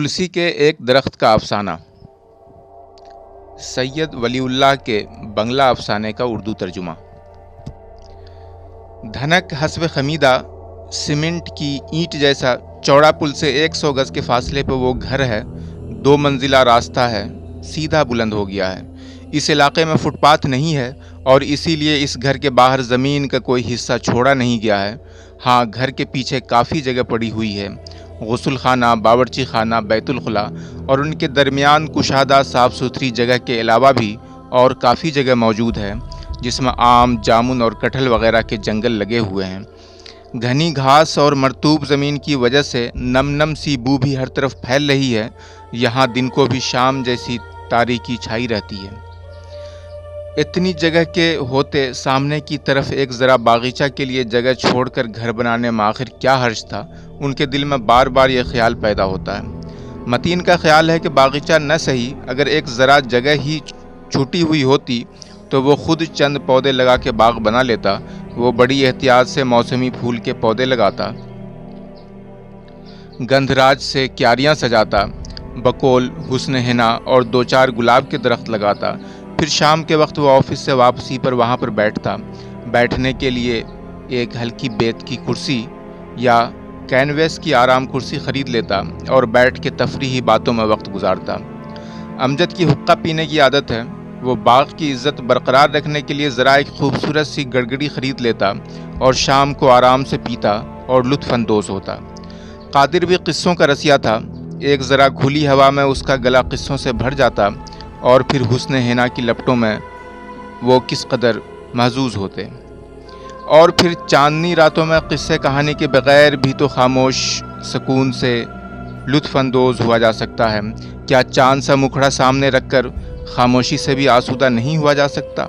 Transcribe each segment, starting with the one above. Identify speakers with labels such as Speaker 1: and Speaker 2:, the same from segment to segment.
Speaker 1: تلسی کے ایک درخت کا افسانہ۔ سید ولی اللہ کے بنگلہ افسانے کا اردو ترجمہ۔ دھنک حسب خمیدہ سیمنٹ کی اینٹ جیسا چوڑا پل سے 100 گز کے فاصلے پہ وہ گھر ہے۔ 2 منزلہ راستہ ہے، سیدھا بلند ہو گیا ہے۔ اس علاقے میں فٹ پاتھ نہیں ہے اور اسی لیے اس گھر کے باہر زمین کا کوئی حصہ چھوڑا نہیں گیا ہے۔ ہاں، گھر کے پیچھے کافی جگہ پڑی ہوئی ہے۔ غسل خانہ، باورچی خانہ، بیت الخلاء اور ان کے درمیان کشادہ صاف ستھری جگہ کے علاوہ بھی اور کافی جگہ موجود ہے جس میں آم، جامن اور کٹہل وغیرہ کے جنگل لگے ہوئے ہیں۔ گھنی گھاس اور مرطوب زمین کی وجہ سے نم نم سی بو بھی ہر طرف پھیل رہی ہے۔ یہاں دن کو بھی شام جیسی تاریکی چھائی رہتی ہے۔ اتنی جگہ کے ہوتے سامنے کی طرف ایک ذرا باغیچہ کے لیے جگہ چھوڑ کر گھر بنانے میں آخر کیا حرج تھا؟ ان کے دل میں بار بار یہ خیال پیدا ہوتا ہے۔ متین کا خیال ہے کہ باغیچہ نہ صحیح، اگر ایک ذرا جگہ ہی چھوٹی ہوئی ہوتی تو وہ خود چند پودے لگا کے باغ بنا لیتا۔ وہ بڑی احتیاط سے موسمی پھول کے پودے لگاتا، گندھ راج سے کیاریاں سجاتا، بقول، حسن حنا اور 2-4 گلاب کے درخت لگاتا۔ پھر شام کے وقت وہ آفس سے واپسی پر وہاں پر بیٹھتا۔ بیٹھنے کے لیے ایک ہلکی بیت کی کرسی یا کینویس کی آرام کرسی خرید لیتا اور بیٹھ کے تفریحی باتوں میں وقت گزارتا۔ امجد کی حقہ پینے کی عادت ہے۔ وہ باغ کی عزت برقرار رکھنے کے لیے ذرا ایک خوبصورت سی گڑگڑی خرید لیتا اور شام کو آرام سے پیتا اور لطف اندوز ہوتا۔ قادر بھی قصوں کا رسیا تھا۔ ایک ذرا کھلی ہوا میں اس کا گلا قصوں سے بھر جاتا اور پھر حسن حنا کی لپٹوں میں وہ کس قدر محظوظ ہوتے۔ اور پھر چاندنی راتوں میں قصے کہانی کے بغیر بھی تو خاموش سکون سے لطف اندوز ہوا جا سکتا ہے۔ کیا چاند سا مکھڑا سامنے رکھ کر خاموشی سے بھی آسودہ نہیں ہوا جا سکتا؟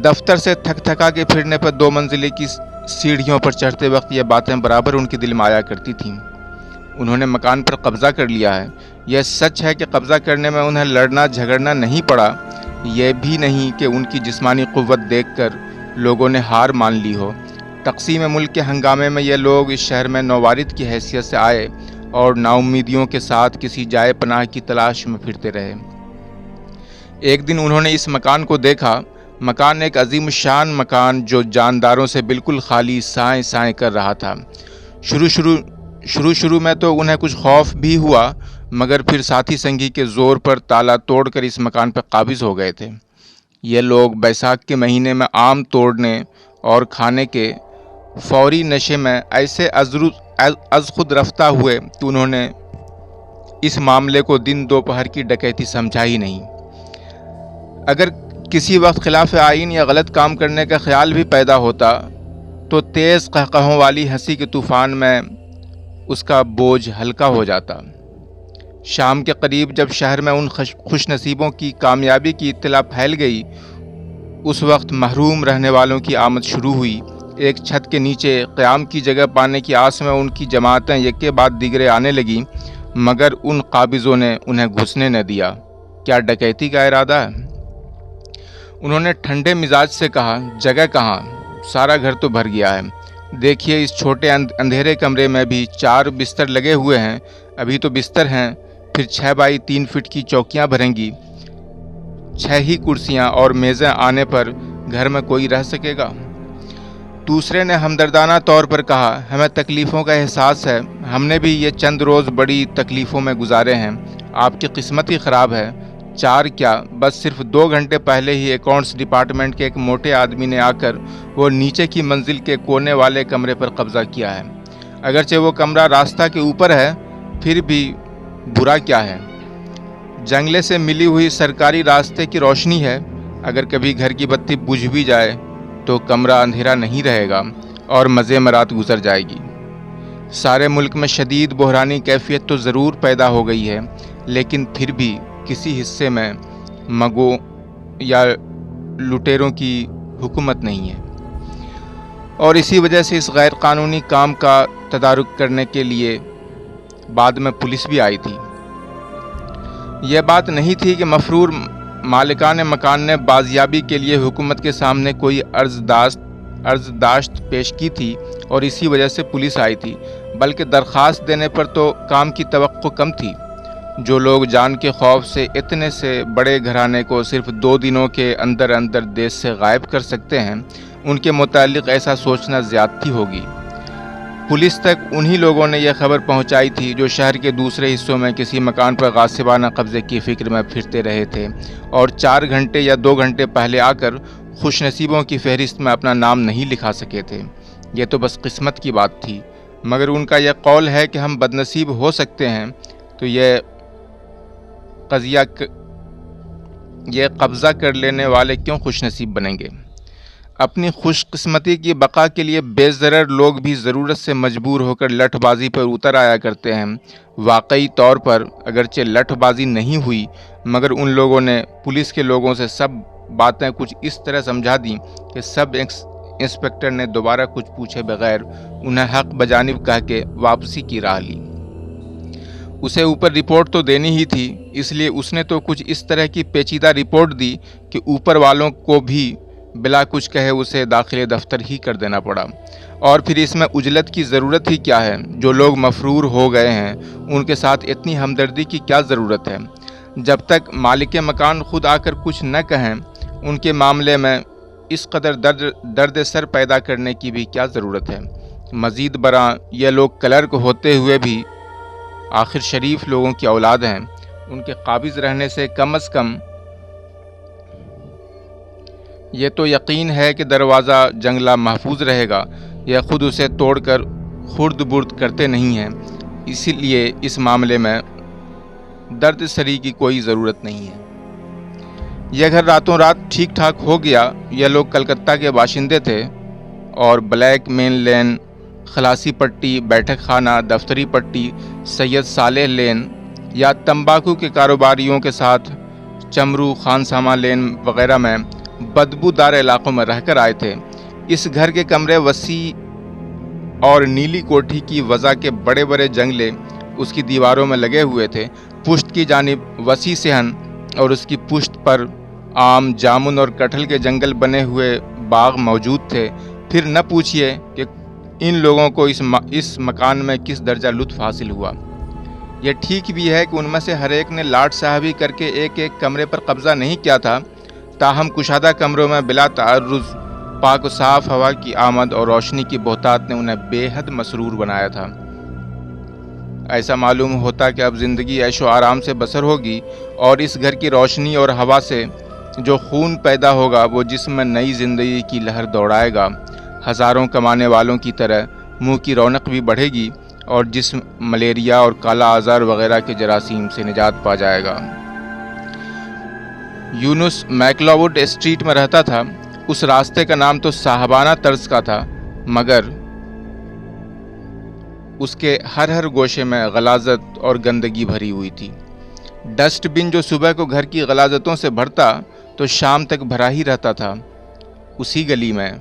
Speaker 1: دفتر سے تھک تھکا کے پھرنے پر 2 منزلے کی سیڑھیوں پر چڑھتے وقت یہ باتیں برابر ان کے دل میں آیا کرتی تھیں۔ انہوں نے مکان پر قبضہ کر لیا ہے۔ یہ سچ ہے کہ قبضہ کرنے میں انہیں لڑنا جھگڑنا نہیں پڑا۔ یہ بھی نہیں کہ ان کی جسمانی قوت دیکھ کر لوگوں نے ہار مان لی ہو۔ تقسیم ملک کے ہنگامے میں یہ لوگ اس شہر میں نووارد کی حیثیت سے آئے اور ناامیدیوں کے ساتھ کسی جائے پناہ کی تلاش میں پھرتے رہے۔ ایک دن انہوں نے اس مکان کو دیکھا۔ مکان ایک عظیم الشان مکان جو جانداروں سے بالکل خالی سائیں سائیں کر رہا تھا۔ شروع میں تو انہیں کچھ خوف بھی ہوا، مگر پھر ساتھی سنگی کے زور پر تالا توڑ کر اس مکان پر قابض ہو گئے تھے۔ یہ لوگ بیساکھ کے مہینے میں آم توڑنے اور کھانے کے فوری نشے میں ایسے از خود رفتہ ہوئے کہ انہوں نے اس معاملے کو دن دوپہر کی ڈکیتی سمجھا ہی نہیں۔ اگر کسی وقت خلاف آئین یا غلط کام کرنے کا خیال بھی پیدا ہوتا تو تیز قہقہوں والی ہنسی کے طوفان میں اس کا بوجھ ہلکا ہو جاتا۔ شام کے قریب جب شہر میں ان خوش نصیبوں کی کامیابی کی اطلاع پھیل گئی، اس وقت محروم رہنے والوں کی آمد شروع ہوئی۔ ایک چھت کے نیچے قیام کی جگہ پانے کی آس میں ان کی جماعتیں یک کے بعد دیگرے آنے لگیں، مگر ان قابضوں نے انہیں گھسنے نہ دیا۔ کیا ڈکیتی کا ارادہ ہے؟ انہوں نے ٹھنڈے مزاج سے کہا، جگہ کہاں؟ سارا گھر تو بھر گیا ہے۔ دیکھیے، اس چھوٹے اندھیرے کمرے میں بھی 4 بستر لگے ہوئے ہیں۔ ابھی تو بستر ہیں، پھر 6 بائی 3 فٹ کی چوکیاں بھریں گی۔ 6 ہی کرسیاں اور میزیں آنے پر گھر میں کوئی رہ سکے گا؟ دوسرے نے ہمدردانہ طور پر کہا، ہمیں تکلیفوں کا احساس ہے۔ ہم نے بھی یہ چند روز بڑی تکلیفوں میں گزارے ہیں۔ آپ کی قسمت ہی خراب ہے۔ 4 کیا، بس صرف 2 گھنٹے پہلے ہی اکاؤنٹس ڈپارٹمنٹ کے ایک موٹے آدمی نے آ کر وہ نیچے کی منزل کے کونے والے کمرے پر قبضہ کیا ہے۔ اگرچہ وہ کمرہ راستہ کے اوپر ہے، پھر بھی برا کیا ہے؟ جنگلے سے ملی ہوئی سرکاری راستے کی روشنی ہے۔ اگر کبھی گھر کی بتی بجھ بھی جائے تو کمرہ اندھیرا نہیں رہے گا اور مزے میں رات گزر جائے گی۔ سارے ملک میں شدید بحرانی کیفیت تو ضرور پیدا ہو گئی ہے، لیکن پھر بھی کسی حصے میں مگوں یا لٹیروں کی حکومت نہیں ہے، اور اسی وجہ سے اس غیر قانونی کام کا تدارک کرنے کے لیے بعد میں پولیس بھی آئی تھی۔ یہ بات نہیں تھی کہ مفرور مالکان مکان نے بازیابی کے لیے حکومت کے سامنے کوئی عرض داشت پیش کی تھی اور اسی وجہ سے پولیس آئی تھی، بلکہ درخواست دینے پر تو کام کی توقع کم تھی۔ جو لوگ جان کے خوف سے اتنے سے بڑے گھرانے کو صرف 2 دنوں کے اندر اندر دیش سے غائب کر سکتے ہیں، ان کے متعلق ایسا سوچنا زیادتی ہوگی۔ پولیس تک انہی لوگوں نے یہ خبر پہنچائی تھی جو شہر کے دوسرے حصوں میں کسی مکان پر غاصبانہ قبضے کی فکر میں پھرتے رہے تھے اور 4 گھنٹے یا 2 گھنٹے پہلے آ کر خوش نصیبوں کی فہرست میں اپنا نام نہیں لکھا سکے تھے۔ یہ تو بس قسمت کی بات تھی، مگر ان کا یہ قول ہے کہ ہم بد نصیب ہو سکتے ہیں، تو یہ قبضہ کر لینے والے کیوں خوش نصیب بنیں گے؟ اپنی خوش قسمتی کی بقا کے لیے بے ضرر لوگ بھی ضرورت سے مجبور ہو کر لٹھ بازی پر اتر آیا کرتے ہیں۔ واقعی طور پر اگرچہ لٹھ بازی نہیں ہوئی، مگر ان لوگوں نے پولیس کے لوگوں سے سب باتیں کچھ اس طرح سمجھا دیں کہ سب انسپکٹر نے دوبارہ کچھ پوچھے بغیر انہیں حق بجانب کہہ کے واپسی کی راہ لی۔ اسے اوپر رپورٹ تو دینی ہی تھی، اس لیے اس نے تو کچھ اس طرح کی پیچیدہ رپورٹ دی کہ اوپر والوں کو بھی بلا کچھ کہے اسے داخل دفتر ہی کر دینا پڑا۔ اور پھر اس میں عجلت کی ضرورت ہی کیا ہے؟ جو لوگ مفرور ہو گئے ہیں ان کے ساتھ اتنی ہمدردی کی کیا ضرورت ہے؟ جب تک مالک مکان خود آ کر کچھ نہ کہیں، ان کے معاملے میں اس قدر درد سر پیدا کرنے کی بھی کیا ضرورت ہے؟ مزید برآں یہ لوگ کلرک ہوتے ہوئے بھی آخر شریف لوگوں کی اولاد ہیں، ان کے قابض رہنے سے کم از کم یہ تو یقین ہے کہ دروازہ جنگلہ محفوظ رہے گا۔ یہ خود اسے توڑ کر خرد برد کرتے نہیں ہیں، اسی لیے اس معاملے میں درد سری کی کوئی ضرورت نہیں ہے۔ یہ گھر راتوں رات ٹھیک ٹھاک ہو گیا۔ یہ لوگ کلکتہ کے باشندے تھے اور بلیک مین لین، خلاصی پٹی، بیٹھک خانہ، دفتری پٹی، سید صالح لین یا تمباکو کے کاروباریوں کے ساتھ چمرو، خانسامہ لین وغیرہ میں بدبودار علاقوں میں رہ کر آئے تھے۔ اس گھر کے کمرے وسیع اور نیلی کوٹھی کی وضع کے بڑے بڑے جنگلے اس کی دیواروں میں لگے ہوئے تھے۔ پشت کی جانب وسیع صحن اور اس کی پشت پر آم، جامن اور کٹہل کے جنگل بنے ہوئے باغ موجود تھے۔ پھر نہ پوچھئے کہ ان لوگوں کو اس مکان میں کس درجہ لطف حاصل ہوا۔ یہ ٹھیک بھی ہے کہ ان میں سے ہر ایک نے لاٹ صاحبی کر کے ایک ایک کمرے پر قبضہ نہیں کیا تھا، تاہم کشادہ کمروں میں بلا تعرض پاک و صاف ہوا کی آمد اور روشنی کی بہتات نے انہیں بے حد مسرور بنایا تھا۔ ایسا معلوم ہوتا کہ اب زندگی عیش و آرام سے بسر ہوگی اور اس گھر کی روشنی اور ہوا سے جو خون پیدا ہوگا وہ جسم میں نئی زندگی کی لہر دوڑائے گا۔ ہزاروں کمانے والوں کی طرح منہ کی رونق بھی بڑھے گی اور جسم ملیریا اور کالا آزار وغیرہ کے جراثیم سے نجات پا جائے گا۔ یونس میکلاوڈ اسٹریٹ میں رہتا تھا۔ اس راستے کا نام تو صاحبانہ طرز کا تھا، مگر اس کے ہر گوشے میں غلاظت اور گندگی بھری ہوئی تھی۔ ڈسٹ بن جو صبح کو گھر کی غلاظتوں سے بھرتا تو شام تک بھرا ہی رہتا تھا۔ اسی گلی میں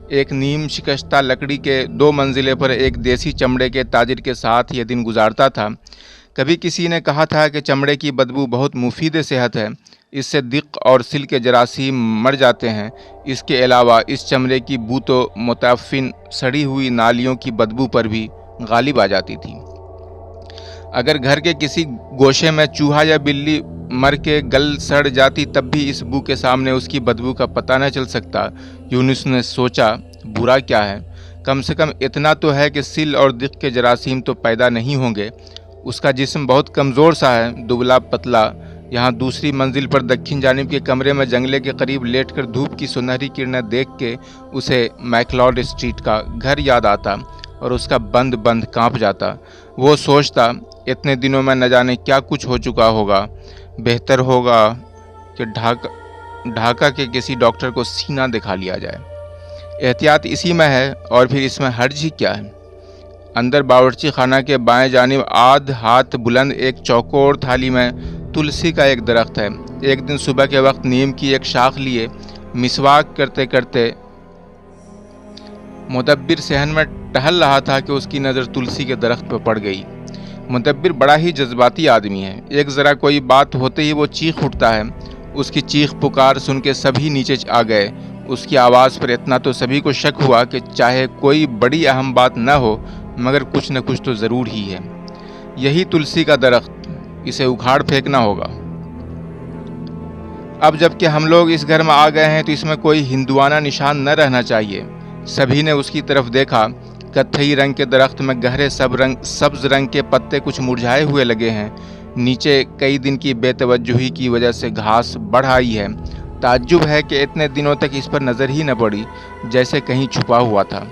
Speaker 1: ایک نیم شکستہ لکڑی کے 2 منزلے پر ایک دیسی چمڑے کے تاجر کے ساتھ یہ دن گزارتا تھا۔ کبھی کسی نے کہا تھا کہ چمڑے کی بدبو بہت مفید صحت ہے، اس سے دق اور سل کے جراثیم مر جاتے ہیں۔ اس کے علاوہ اس چمڑے کی بو تو متعفن سڑی ہوئی نالیوں کی بدبو پر بھی غالب آ جاتی تھی۔ اگر گھر کے کسی گوشے میں چوہا یا بلی مر کے گل سڑ جاتی تب بھی اس بو کے سامنے اس کی بدبو کا پتہ نہ چل سکتا۔ یونس نے سوچا، برا کیا ہے؟ کم سے کم اتنا تو ہے کہ سل اور دق کے جراثیم تو پیدا نہیں ہوں گے۔ اس کا جسم بہت کمزور سا ہے، دبلا پتلا۔ یہاں دوسری منزل پر دکھن جانب کے کمرے میں جنگلے کے قریب لیٹ کر دھوپ کی سنہری کرنیں دیکھ کے اسے میکلاوڈ اسٹریٹ کا گھر یاد آتا اور اس کا بند کانپ جاتا۔ وہ سوچتا، اتنے دنوں میں نہ جانے کیا کچھ ہو چکا ہوگا، بہتر ہوگا کہ ڈھاکہ کے کسی ڈاکٹر کو سینہ دکھا لیا جائے۔ احتیاط اسی میں ہے، اور پھر اس میں حرج ہی کیا ہے؟ اندر باورچی خانہ کے بائیں جانب آدھ ہاتھ بلند ایک چوکور تھالی میں تلسی کا ایک درخت ہے۔ ایک دن صبح کے وقت نیم کی ایک شاخ لیے مسواک کرتے کرتے مدبر صحن میں ٹہل رہا تھا کہ اس کی نظر تلسی کے درخت پر پڑ گئی۔ مدبر بڑا ہی جذباتی آدمی ہے، ایک ذرا کوئی بات ہوتے ہی وہ چیخ اٹھتا ہے۔ اس کی چیخ پکار سن کے سبھی نیچے آ گئے۔ اس کی آواز پر اتنا تو سبھی کو شک ہوا کہ چاہے کوئی بڑی اہم بات نہ ہو مگر کچھ نہ کچھ تو ضرور ہی ہے۔ یہی تلسی کا درخت، اسے اکھاڑ پھینکنا ہوگا۔ اب جب کہ ہم لوگ اس گھر میں آ گئے ہیں تو اس میں کوئی ہندوانہ نشان نہ رہنا چاہیے۔ سبھی نے اس کی طرف دیکھا۔ کتھئی رنگ کے درخت میں گہرے سبز رنگ کے پتے کچھ مرجھائے ہوئے لگے ہیں۔ نیچے کئی دن کی بے توجہی کی وجہ سے گھاس بڑھ آئی ہے۔ تعجب ہے کہ اتنے دنوں تک اس پر نظر ہی نہ پڑی، جیسے کہیں چھپا ہوا تھا۔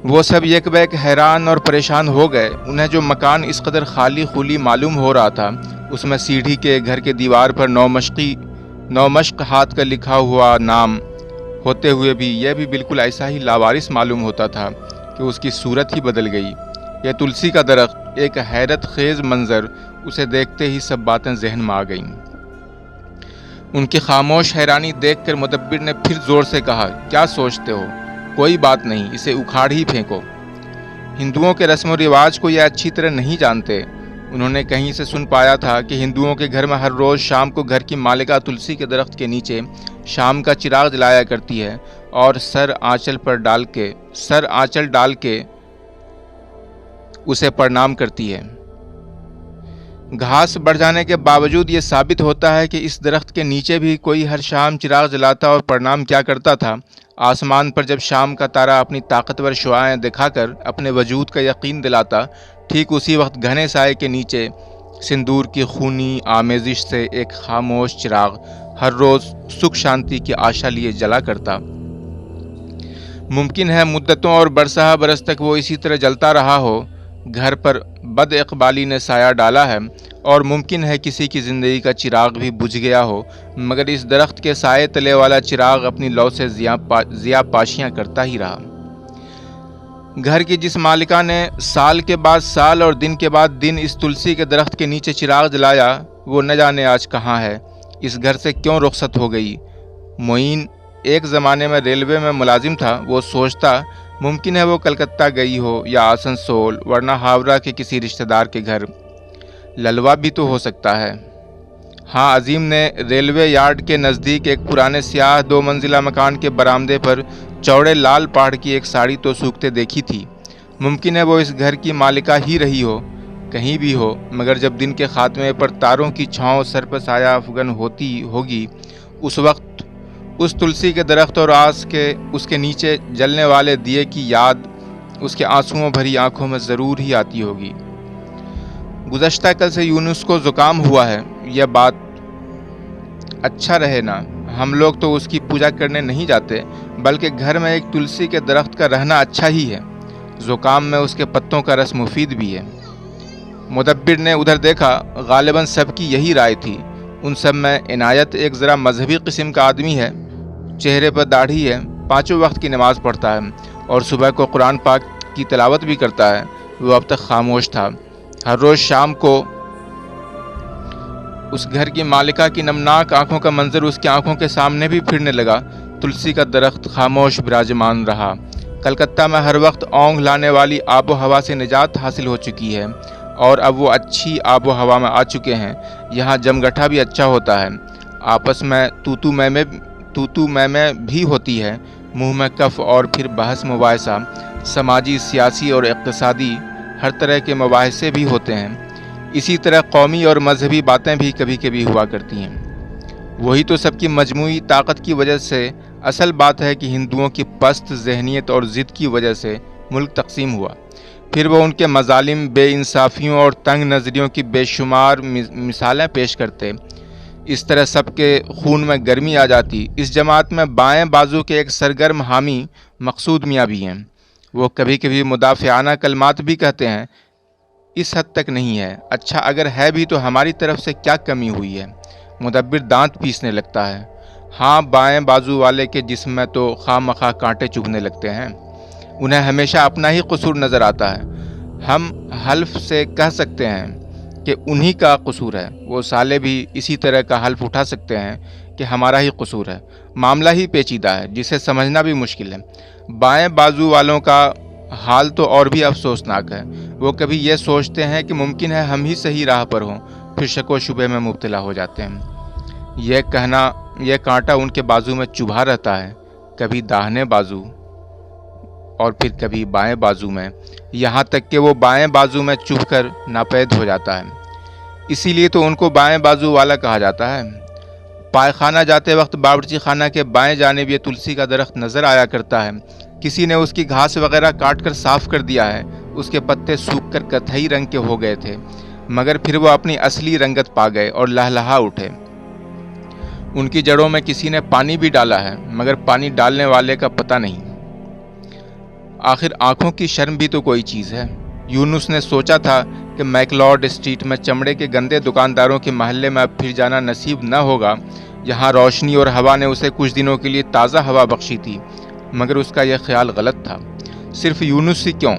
Speaker 1: وہ سب یک بیک حیران اور پریشان ہو گئے۔ انہیں جو مکان اس قدر خالی خالی معلوم ہو رہا تھا، اس میں سیڑھی کے گھر کے دیوار پر نومشق ہاتھ کا لکھا ہوا نام ہوتے ہوئے بھی یہ بھی بالکل ایسا ہی لاوارث معلوم ہوتا تھا کہ اس کی صورت ہی بدل گئی۔ یہ تلسی کا درخت، ایک حیرت خیز منظر، اسے دیکھتے ہی سب باتیں ذہن میں آ گئیں۔ ان کی خاموش حیرانی دیکھ کر مدبر نے پھر زور سے کہا، کیا سوچتے ہو؟ کوئی بات نہیں، اسے اکھاڑ ہی پھینکو۔ ہندوؤں کے رسم و رواج کو یہ اچھی طرح نہیں جانتے۔ انہوں نے کہیں سے سن پایا تھا کہ ہندوؤں کے گھر میں ہر روز شام کو گھر کی مالکہ تلسی کے درخت کے نیچے شام کا چراغ جلایا کرتی ہے اور سر آنچل ڈال کے اسے پرنام کرتی ہے۔ گھاس بڑھ جانے کے باوجود یہ ثابت ہوتا ہے کہ اس درخت کے نیچے بھی کوئی ہر شام چراغ جلاتا اور پرنام کیا کرتا تھا۔ آسمان پر جب شام کا تارا اپنی طاقتور شعاعیں دکھا کر اپنے وجود کا یقین دلاتا، ٹھیک اسی وقت گھنے سائے کے نیچے سندور کی خونی آمیزش سے ایک خاموش چراغ ہر روز سکھ شانتی کی آشا لیے جلا کرتا۔ ممکن ہے مدتوں اور برسہ برس تک وہ اسی طرح جلتا رہا ہو۔ گھر پر بد اقبالی نے سایہ ڈالا ہے اور ممکن ہے کسی کی زندگی کا چراغ بھی بجھ گیا ہو، مگر اس درخت کے سائے تلے والا چراغ اپنی لو سے ضیا پاشیاں کرتا ہی رہا۔ گھر کی جس مالکہ نے سال کے بعد سال اور دن کے بعد دن اس تلسی کے درخت کے نیچے چراغ جلایا، وہ نہ جانے آج کہاں ہے، اس گھر سے کیوں رخصت ہو گئی۔ معین ایک زمانے میں ریلوے میں ملازم تھا۔ وہ سوچتا ممکن ہے وہ کلکتہ گئی ہو یا آسنسول، ورنہ ہاورہ کے کسی رشتہ دار کے گھر۔ للوا بھی تو ہو سکتا ہے۔ ہاں، عظیم نے ریلوے یارڈ کے نزدیک ایک پرانے سیاہ 2 منزلہ مکان کے برآمدے پر چوڑے لال پاڑ کی ایک ساڑی تو سوکھتے دیکھی تھی۔ ممکن ہے وہ اس گھر کی مالکہ ہی رہی ہو، کہیں بھی ہو، مگر جب دن کے خاتمے پر تاروں کی چھاؤں سر پر سایہ افغن ہوگی، اس وقت اس تلسی کے درخت اور اس کے نیچے جلنے والے دیے کی یاد اس کے آنسوؤں بھری آنکھوں میں ضرور ہی آتی ہوگی۔ گزشتہ کل سے یونس کو زکام ہوا ہے، یہ بات اچھا رہے نا، ہم لوگ تو اس کی پوجا کرنے نہیں جاتے، بلکہ گھر میں ایک تلسی کے درخت کا رہنا اچھا ہی ہے۔ زکام میں اس کے پتوں کا رس مفید بھی ہے۔ مدبر نے ادھر دیکھا، غالباً سب کی یہی رائے تھی۔ ان سب میں عنایت ایک ذرا مذہبی قسم کا آدمی ہے، چہرے پر داڑھی ہے، 5 وقت کی نماز پڑھتا ہے اور صبح کو قرآن پاک کی تلاوت بھی کرتا ہے۔ وہ اب تک خاموش تھا۔ ہر روز شام کو اس گھر کی مالکہ کی نمناک آنکھوں کا منظر اس کی آنکھوں کے سامنے بھی پھرنے لگا۔ تلسی کا درخت خاموش براجمان رہا۔ کلکتہ میں ہر وقت اونگھ لانے والی آب و ہوا سے نجات حاصل ہو چکی ہے اور اب وہ اچھی آب و ہوا میں آ چکے ہیں۔ یہاں جمگٹھا بھی اچھا ہوتا ہے، آپس میں تو میں بھی ہوتی ہے، منہ میں کف، اور پھر بحث مباحثہ، سماجی، سیاسی اور اقتصادی ہر طرح کے مباحثے بھی ہوتے ہیں۔ اسی طرح قومی اور مذہبی باتیں بھی کبھی کبھی ہوا کرتی ہیں۔ وہی تو سب کی مجموعی طاقت کی وجہ سے اصل بات ہے کہ ہندوؤں کی پست ذہنیت اور ضد کی وجہ سے ملک تقسیم ہوا۔ پھر وہ ان کے مظالم، بے انصافیوں اور تنگ نظریوں کی بے شمار مثالیں پیش کرتے۔ اس طرح سب کے خون میں گرمی آ جاتی۔ اس جماعت میں بائیں بازو کے ایک سرگرم حامی مقصود میاں بھی ہیں۔ وہ کبھی کبھی مدافعانہ کلمات بھی کہتے ہیں۔ اس حد تک نہیں ہے۔ اچھا، اگر ہے بھی تو ہماری طرف سے کیا کمی ہوئی ہے؟ مدبر دانت پیسنے لگتا ہے۔ ہاں، بائیں بازو والے کے جسم میں تو خواہ مخواہ کانٹے چبھنے لگتے ہیں۔ انہیں ہمیشہ اپنا ہی قصور نظر آتا ہے۔ ہم حلف سے کہہ سکتے ہیں کہ انہی کا قصور ہے۔ وہ سالے بھی اسی طرح کا حلف اٹھا سکتے ہیں کہ ہمارا ہی قصور ہے۔ معاملہ ہی پیچیدہ ہے، جسے سمجھنا بھی مشکل ہے۔ بائیں بازو والوں کا حال تو اور بھی افسوسناک ہے۔ وہ کبھی یہ سوچتے ہیں کہ ممکن ہے ہم ہی صحیح راہ پر ہوں، پھر شک و شبے میں مبتلا ہو جاتے ہیں۔ یہ کانٹا ان کے بازو میں چبھا رہتا ہے، کبھی داہنے بازو اور پھر کبھی بائیں بازو میں، یہاں تک کہ وہ بائیں بازو میں چبھ کر ناپید ہو جاتا ہے۔ اسی لیے تو ان کو بائیں بازو والا کہا جاتا ہے۔ پائخانہ جاتے وقت باورچی خانہ کے بائیں جانب یہ تلسی کا درخت نظر آیا کرتا ہے۔ کسی نے اس کی گھاس وغیرہ کاٹ کر صاف کر دیا ہے۔ اس کے پتے سوکھ کر کتھئی رنگ کے ہو گئے تھے، مگر پھر وہ اپنی اصلی رنگت پا گئے اور لہلہا اٹھے۔ ان کی جڑوں میں کسی نے پانی بھی ڈالا ہے، مگر پانی ڈالنے والے کا پتہ نہیں۔ آخر آنکھوں کی شرم بھی تو کوئی چیز ہے۔ یونس نے سوچا تھا کہ میکلاڈ اسٹریٹ میں چمڑے کے گندے دکانداروں کے محلے میں اب پھر جانا نصیب نہ ہوگا۔ یہاں روشنی اور ہوا نے اسے کچھ دنوں کے لیے تازہ ہوا بخشی تھی، مگر اس کا یہ خیال غلط تھا۔ صرف یونس ہی کیوں،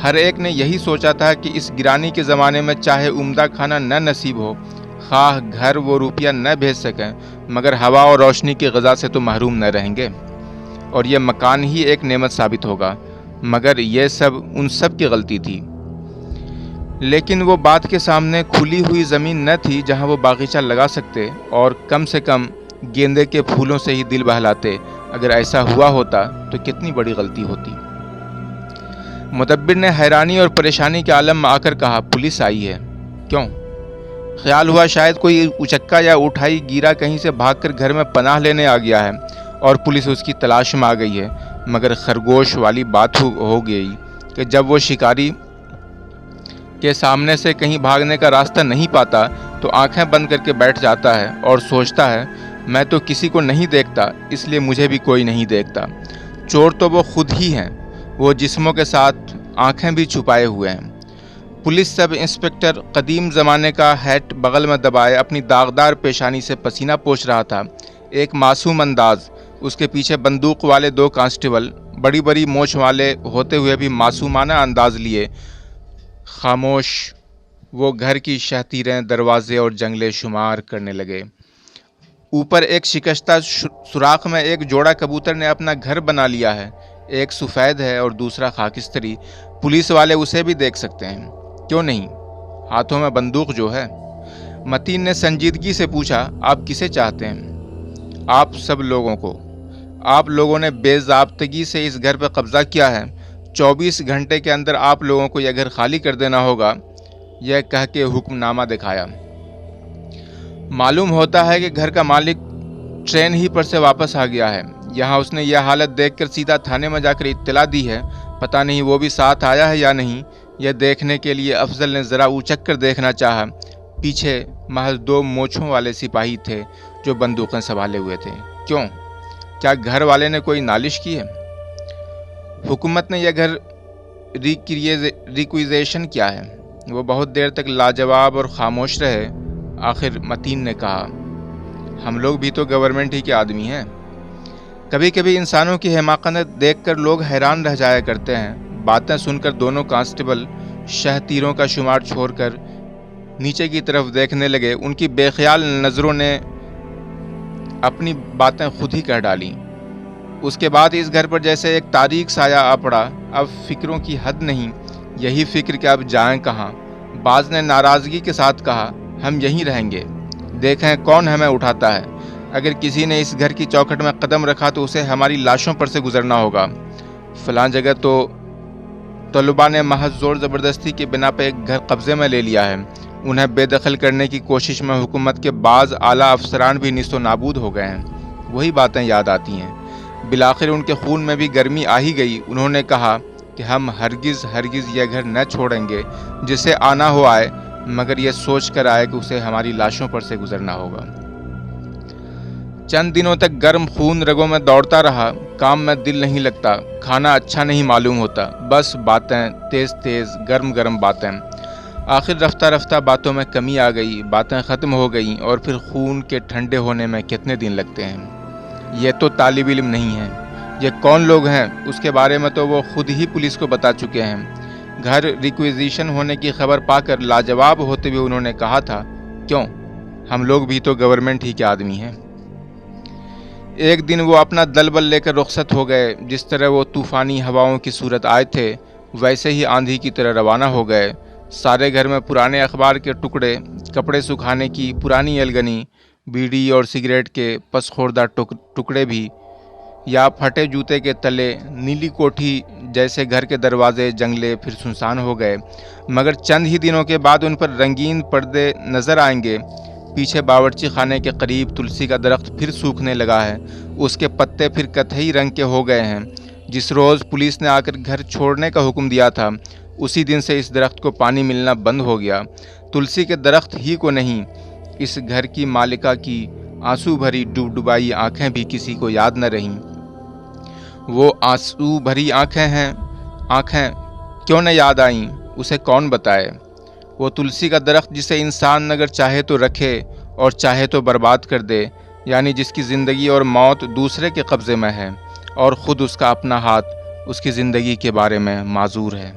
Speaker 1: ہر ایک نے یہی سوچا تھا کہ اس گرانی کے زمانے میں چاہے عمدہ کھانا نہ نصیب ہو، خواہ گھر وہ روپیہ نہ بھیج سکیں، مگر ہوا اور روشنی کی غذا سے تو محروم نہ رہیں گے، اور یہ مکان ہی ایک نعمت ثابت ہوگا۔ مگر یہ سب ان سب کی غلطی تھی۔ لیکن وہ بات کے سامنے کھلی ہوئی زمین نہ تھی جہاں وہ باغیچہ لگا سکتے، اور کم سے کم گیندے کے پھولوں سے ہی دل بہلاتے۔ اگر ایسا ہوا ہوتا تو کتنی بڑی غلطی ہوتی۔ مدبر نے حیرانی اور پریشانی کے عالم میں آ کر کہا، پولیس آئی ہے؟ کیوں؟ خیال ہوا شاید کوئی اچکا یا اٹھائی گیرا کہیں سے بھاگ کر گھر میں پناہ لینے آ گیا ہے اور پولیس اس کی تلاش میں آ گئی ہے۔ مگر خرگوش والی بات ہو گئی کہ جب وہ شکاری کے سامنے سے کہیں بھاگنے کا راستہ نہیں پاتا تو آنکھیں بند کر کے بیٹھ جاتا ہے اور سوچتا ہے، میں تو کسی کو نہیں دیکھتا، اس لیے مجھے بھی کوئی نہیں دیکھتا۔ چور تو وہ خود ہی ہیں، وہ جسموں کے ساتھ آنکھیں بھی چھپائے ہوئے ہیں۔ پولیس سب انسپکٹر قدیم زمانے کا ہیٹ بغل میں دبائے اپنی داغدار پیشانی سے پسینہ پوچھ رہا تھا۔ ایک معصوم انداز، اس کے پیچھے بندوق والے دو کانسٹیبل بڑی بڑی مونچھ والے ہوتے ہوئے بھی معصومانہ انداز لیے خاموش وہ گھر کی شہتیریں، دروازے اور جنگلے شمار کرنے لگے۔ اوپر ایک شکستہ سوراخ میں ایک جوڑا کبوتر نے اپنا گھر بنا لیا ہے، ایک سفید ہے اور دوسرا خاکستری۔ پولیس والے اسے بھی دیکھ سکتے ہیں، کیوں نہیں؟ ہاتھوں میں بندوق جو ہے۔ متین نے سنجیدگی سے پوچھا، آپ کسے چاہتے ہیں؟ آپ سب لوگوں کو۔ آپ لوگوں نے بے ضابطگی سے اس گھر پر قبضہ کیا ہے، 24 گھنٹے کے اندر آپ لوگوں کو یہ گھر خالی کر دینا ہوگا، یہ کہہ کے حکم نامہ دکھایا۔ معلوم ہوتا ہے کہ گھر کا مالک ٹرین ہی پر سے واپس آ گیا ہے۔ یہاں اس نے یہ حالت دیکھ کر سیدھا تھانے میں جا کر اطلاع دی ہے۔ پتہ نہیں وہ بھی ساتھ آیا ہے یا نہیں۔ یہ دیکھنے کے لیے افضل نے ذرا اچک کر دیکھنا چاہا۔ پیچھے محض 2 مونچھوں والے سپاہی تھے جو بندوقیں سنبھالے ہوئے تھے۔ کیوں؟ کیا گھر والے نے کوئی نالش کی ہے؟ حکومت نے یہ گھر ریکویزیشن کیا ہے۔ وہ بہت دیر تک لاجواب اور خاموش رہے۔ آخر متین نے کہا، ہم لوگ بھی تو گورنمنٹ ہی کے آدمی ہیں۔ کبھی کبھی انسانوں کی حماقت دیکھ کر لوگ حیران رہ جایا کرتے ہیں۔ باتیں سن کر دونوں کانسٹیبل شہ تیروں کا شمار چھوڑ کر نیچے کی طرف دیکھنے لگے۔ ان کی بے خیال نظروں نے اپنی باتیں خود ہی کہہ ڈالیں۔ اس کے بعد اس گھر پر جیسے ایک تاریک سایہ آ پڑا۔ اب فکروں کی حد نہیں، یہی فکر کہ اب جائیں کہاں۔ بعض نے ناراضگی کے ساتھ کہا، ہم یہیں رہیں گے، دیکھیں کون ہمیں اٹھاتا ہے۔ اگر کسی نے اس گھر کی چوکھٹ میں قدم رکھا تو اسے ہماری لاشوں پر سے گزرنا ہوگا۔ فلاں جگہ تو طلباء نے محض زور زبردستی کی بنا پہ ایک گھر قبضے میں لے لیا ہے۔ انہیں بے دخل کرنے کی کوشش میں حکومت کے بعض اعلیٰ افسران بھی نیست و نابود ہو گئے ہیں۔ وہی باتیں یاد آتی ہیں۔ بالآخر ان کے خون میں بھی گرمی آ ہی گئی۔ انہوں نے کہا کہ ہم ہرگز یہ گھر نہ چھوڑیں گے، جسے آنا ہو آئے، مگر یہ سوچ کر آئے کہ اسے ہماری لاشوں پر سے گزرنا ہوگا۔ چند دنوں تک گرم خون رگوں میں دوڑتا رہا۔ کام میں دل نہیں لگتا، کھانا اچھا نہیں معلوم ہوتا، بس باتیں، تیز تیز گرم گرم باتیں۔ آخر رفتہ رفتہ باتوں میں کمی آ گئی، باتیں ختم ہو گئیں، اور پھر خون کے ٹھنڈے ہونے میں کتنے دن لگتے ہیں۔ یہ تو طالب علم نہیں ہے، یہ کون لوگ ہیں اس کے بارے میں تو وہ خود ہی پولیس کو بتا چکے ہیں۔ گھر ریکویزیشن ہونے کی خبر پا کر لاجواب ہوتے ہوئے انہوں نے کہا تھا، کیوں؟ ہم لوگ بھی تو گورنمنٹ ہی کے آدمی ہیں۔ ایک دن وہ اپنا دل بل لے کر رخصت ہو گئے۔ جس طرح وہ طوفانی ہواؤں کی صورت آئے تھے، ویسے ہی آندھی کی طرح روانہ ہو گئے۔ سارے گھر میں پرانے اخبار کے ٹکڑے، کپڑے سکھانے کی پرانی الگنی، بیڑی اور سگریٹ کے پس خوردہ ٹکڑے بھی یا پھٹے جوتے کے تلے نیلی کوٹھی جیسے گھر کے دروازے جنگلے پھر سنسان ہو گئے، مگر چند ہی دنوں کے بعد ان پر رنگین پردے نظر آئیں گے۔ پیچھے باورچی خانے کے قریب تلسی کا درخت پھر سوکھنے لگا ہے، اس کے پتے پھر قطعی رنگ کے ہو گئے ہیں۔ جس روز پولیس نے آ کر گھر چھوڑنے کا حکم دیا تھا، اسی دن سے اس درخت کو پانی ملنا بند ہو گیا۔ تلسی کے درخت ہی کو نہیں، اس گھر کی مالکہ کی آنسو بھری ڈبڈبائی آنکھیں بھی کسی کو یاد نہ رہیں۔ وہ آنسو بھری آنکھیں کیوں نہ یاد آئیں، اسے کون بتائے؟ وہ تلسی کا درخت جسے انسان اگر چاہے تو رکھے اور چاہے تو برباد کر دے، یعنی جس کی زندگی اور موت دوسرے کے قبضے میں ہے اور خود اس کا اپنا ہاتھ اس کی زندگی کے بارے میں معذور ہے۔